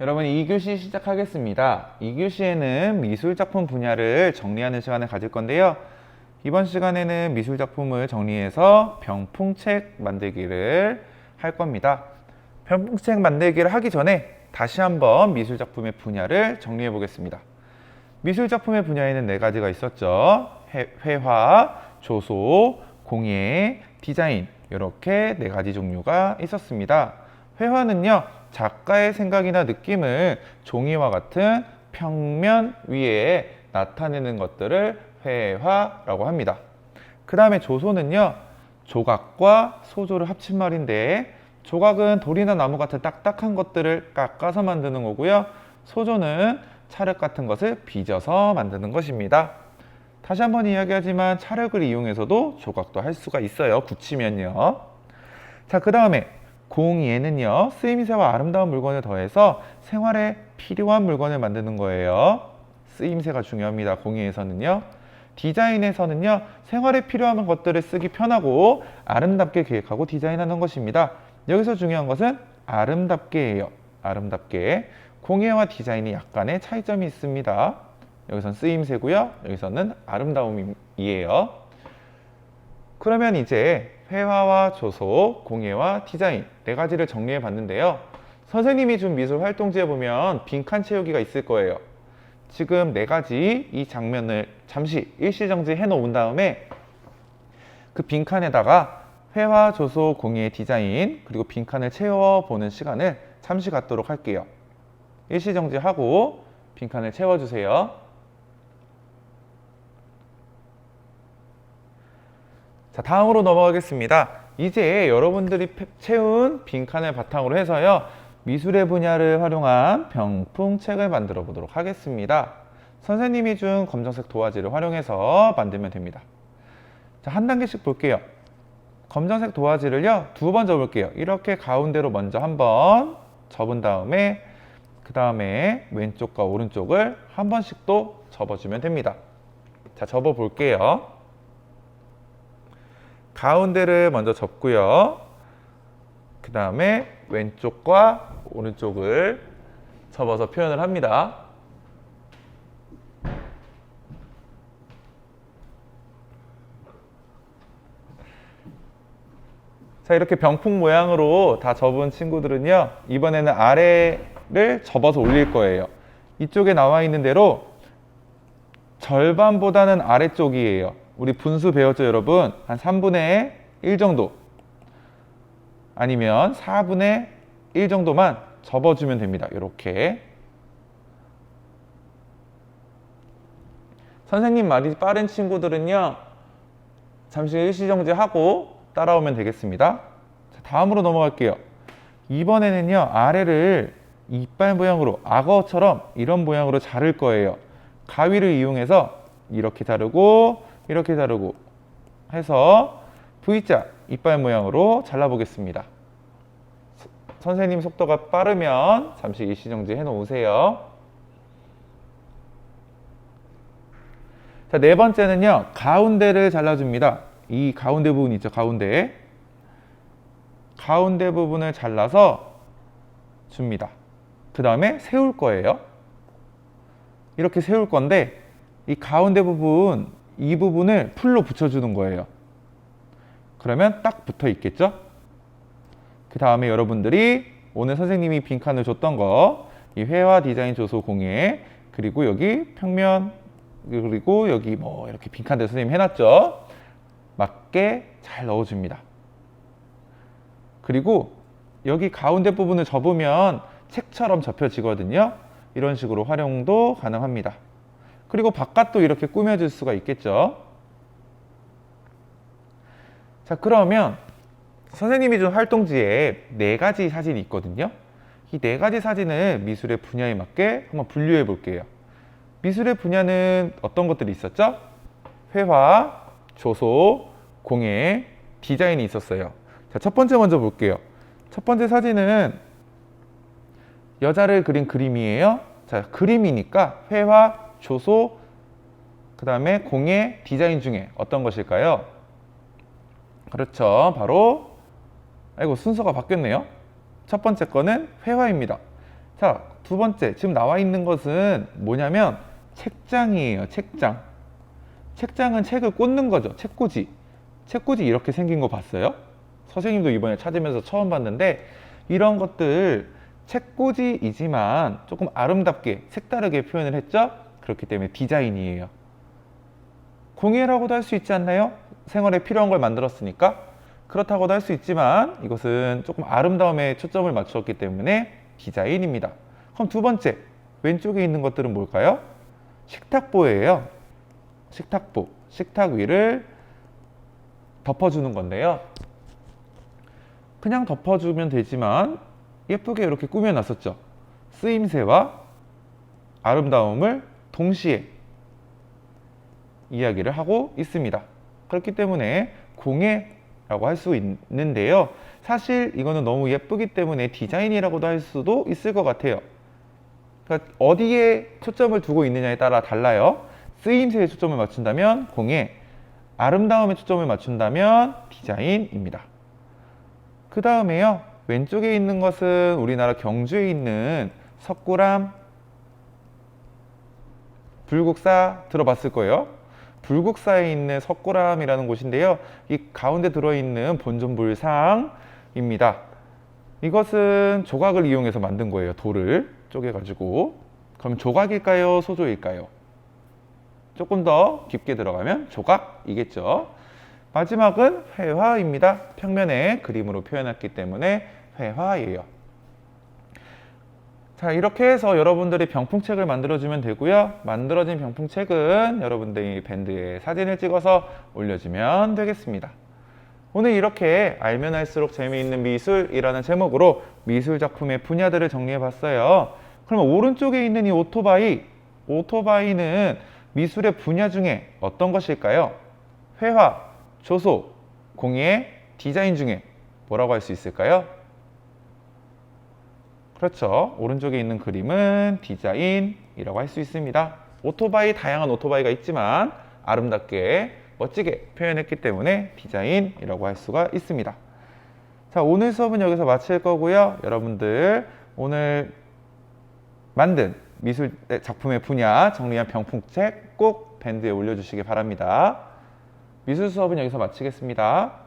여러분 2교시 시작하겠습니다. 2교시에는 미술작품 분야를 정리하는 시간을 가질 건데요. 이번 시간에는 미술작품을 정리해서 병풍책 만들기를 할 겁니다. 병풍책 만들기를 하기 전에 다시 한번 미술작품의 분야를 정리해 보겠습니다. 미술작품의 분야에는 네 가지가 있었죠. 회화, 조소, 공예, 디자인 이렇게 네 가지 종류가 있었습니다. 회화는요, 작가의 생각이나 느낌을 종이와 같은 평면 위에 나타내는 것들을 회화라고 합니다. 그 다음에 조소는요, 조각과 소조를 합친 말인데, 조각은 돌이나 나무 같은 딱딱한 것들을 깎아서 만드는 거고요. 소조는 찰흙 같은 것을 빚어서 만드는 것입니다. 다시 한번 이야기하지만 찰흙을 이용해서도 조각도 할 수가 있어요. 굳히면요. 자, 그 다음에 공예는요, 쓰임새와 아름다운 물건을 더해서 생활에 필요한 물건을 만드는 거예요. 쓰임새가 중요합니다. 공예에서는요. 디자인에서는요, 생활에 필요한 것들을 쓰기 편하고 아름답게 계획하고 디자인하는 것입니다. 여기서 중요한 것은 아름답게예요. 아름답게. 공예와 디자인이 약간의 차이점이 있습니다. 여기서는 쓰임새고요. 여기서는 아름다움이에요. 그러면 이제 회화와 조소, 공예와 디자인 네 가지를 정리해 봤는데요. 선생님이 준 미술 활동지에 보면 빈칸 채우기가 있을 거예요. 지금 네 가지 이 장면을 잠시 일시정지 해 놓은 다음에 그 빈칸에다가 회화, 조소, 공예, 디자인 그리고 빈칸을 채워보는 시간을 잠시 갖도록 할게요. 일시정지하고 빈칸을 채워주세요. 자, 다음으로 넘어가겠습니다. 이제 여러분들이 채운 빈칸을 바탕으로 해서요, 미술의 분야를 활용한 병풍책을 만들어 보도록 하겠습니다. 선생님이 준 검정색 도화지를 활용해서 만들면 됩니다. 자, 한 단계씩 볼게요. 검정색 도화지를요, 두 번 접을게요. 이렇게 가운데로 먼저 한번 접은 다음에 그 다음에 왼쪽과 오른쪽을 한 번씩 또 접어주면 됩니다. 자, 접어 볼게요. 가운데를 먼저 접고요. 그 다음에 왼쪽과 오른쪽을 접어서 표현을 합니다. 자, 이렇게 병풍 모양으로 다 접은 친구들은요, 이번에는 아래를 접어서 올릴 거예요. 이쪽에 나와 있는 대로 절반보다는 아래쪽이에요. 우리 분수 배웠죠, 여러분? 한 3분의 1 정도 아니면 4분의 1 정도만 접어주면 됩니다. 이렇게. 선생님 말이 빠른 친구들은요, 잠시 일시정지하고 따라오면 되겠습니다. 자, 다음으로 넘어갈게요. 이번에는요, 아래를 이빨 모양으로, 악어처럼 이런 모양으로 자를 거예요. 가위를 이용해서 이렇게 자르고 이렇게 자르고 해서 V자 이빨 모양으로 잘라보겠습니다. 선생님 속도가 빠르면 잠시 일시정지 해 놓으세요. 자, 네 번째는요, 가운데를 잘라줍니다. 이 가운데 부분 있죠, 가운데 부분을 잘라서 줍니다. 그 다음에 세울 거예요. 이렇게 세울 건데 이 가운데 부분, 이 부분을 풀로 붙여주는 거예요. 그러면 딱 붙어 있겠죠? 그 다음에 여러분들이 오늘 선생님이 빈칸을 줬던 거, 이 회화, 디자인, 조소, 공예, 그리고 여기 평면, 그리고 여기 뭐 이렇게 빈칸들 선생님 해놨죠? 맞게 잘 넣어줍니다. 그리고 여기 가운데 부분을 접으면 책처럼 접혀지거든요. 이런 식으로 활용도 가능합니다. 그리고 바깥도 이렇게 꾸며줄 수가 있겠죠. 자, 그러면 선생님이 준 활동지에 네 가지 사진이 있거든요. 이 네 가지 사진을 미술의 분야에 맞게 한번 분류해 볼게요. 미술의 분야는 어떤 것들이 있었죠? 회화, 조소, 공예, 디자인이 있었어요. 자, 첫 번째 먼저 볼게요. 첫 번째 사진은 여자를 그린 그림이에요. 자, 그림이니까 회화, 조소, 그 다음에 공예, 디자인 중에 어떤 것일까요? 그렇죠. 바로, 아이고, 순서가 바뀌었네요. 첫 번째 거는 회화입니다. 자, 두 번째, 지금 나와 있는 것은 뭐냐면 책장이에요. 책장. 책장은 책을 꽂는 거죠. 책꽂이. 책꽂이 이렇게 생긴 거 봤어요? 선생님도 이번에 찾으면서 처음 봤는데, 이런 것들 책꽂이이지만 조금 아름답게 색다르게 표현을 했죠. 그렇기 때문에 디자인이에요. 공예라고도 할 수 있지 않나요? 생활에 필요한 걸 만들었으니까. 그렇다고도 할 수 있지만 이것은 조금 아름다움에 초점을 맞추었기 때문에 디자인입니다. 그럼 두 번째, 왼쪽에 있는 것들은 뭘까요? 식탁보예요. 식탁보. 식탁 위를 덮어주는 건데요. 그냥 덮어주면 되지만 예쁘게 이렇게 꾸며놨었죠. 쓰임새와 아름다움을 동시에 이야기를 하고 있습니다. 그렇기 때문에 공예라고 할 수 있는데요. 사실 이거는 너무 예쁘기 때문에 디자인이라고도 할 수도 있을 것 같아요. 그러니까 어디에 초점을 두고 있느냐에 따라 달라요. 쓰임새에 초점을 맞춘다면 공예, 아름다움에 초점을 맞춘다면 디자인입니다. 그 다음에요, 왼쪽에 있는 것은 우리나라 경주에 있는 석굴암 불국사 들어봤을 거예요. 불국사에 있는 석굴암이라는 곳인데요. 이 가운데 들어있는 본尊불상입니다. 이것은 조각을 이용해서 만든 거예요. 돌을 쪼개가지고. 그럼 조각일까요? 소조일까요? 조금 더 깊게 들어가면 조각이겠죠. 마지막은 회화입니다. 평면에 그림으로 표현했기 때문에 회화예요. 자, 이렇게 해서 여러분들이 병풍책을 만들어주면 되고요. 만들어진 병풍책은 여러분들이 밴드에 사진을 찍어서 올려주면 되겠습니다. 오늘 이렇게 알면 할수록 재미있는 미술이라는 제목으로 미술 작품의 분야들을 정리해 봤어요. 그러면 오른쪽에 있는 이 오토바이는 미술의 분야 중에 어떤 것일까요? 회화, 조소, 공예, 디자인 중에 뭐라고 할 수 있을까요? 그렇죠. 오른쪽에 있는 그림은 디자인이라고 할 수 있습니다. 오토바이, 다양한 오토바이가 있지만 아름답게 멋지게 표현했기 때문에 디자인이라고 할 수가 있습니다. 자, 오늘 수업은 여기서 마칠 거고요. 여러분들 오늘 만든 미술 작품의 분야 정리한 병풍책 꼭 밴드에 올려주시기 바랍니다. 미술 수업은 여기서 마치겠습니다.